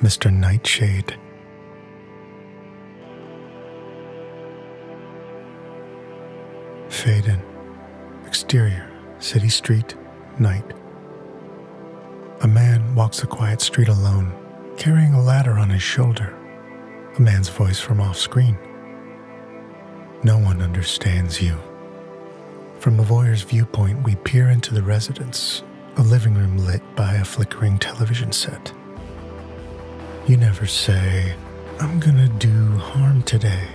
Mr. Nightshade. Fade in. Exterior, city street, night. A man walks a quiet street alone, carrying a ladder on his shoulder. A man's voice from off-screen. No one understands you. From a voyeur's viewpoint, we peer into the residence, a living room lit by a flickering television set. You never say, "I'm gonna do harm today.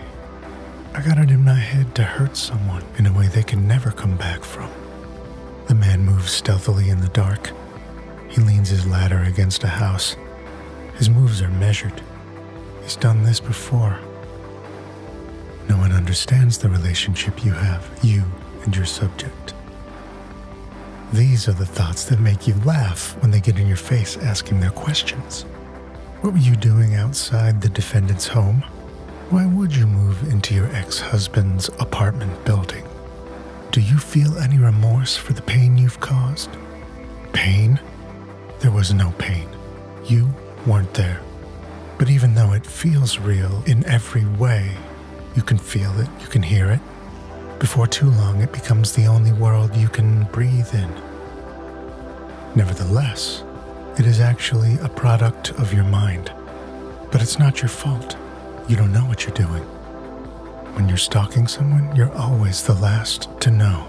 I got it in my head to hurt someone in a way they can never come back from." The man moves stealthily in the dark. He leans his ladder against a house. His moves are measured. He's done this before. No one understands the relationship you have, you and your subject. These are the thoughts that make you laugh when they get in your face asking their questions. What were you doing outside the defendant's home? Why would you move into your ex-husband's apartment building? Do you feel any remorse for the pain you've caused? Pain? There was no pain. You weren't there. But even though it feels real in every way, you can feel it, you can hear it. Before too long, it becomes the only world you can breathe in. Nevertheless, it is actually a product of your mind. But it's not your fault. You don't know what you're doing. When you're stalking someone, you're always the last to know.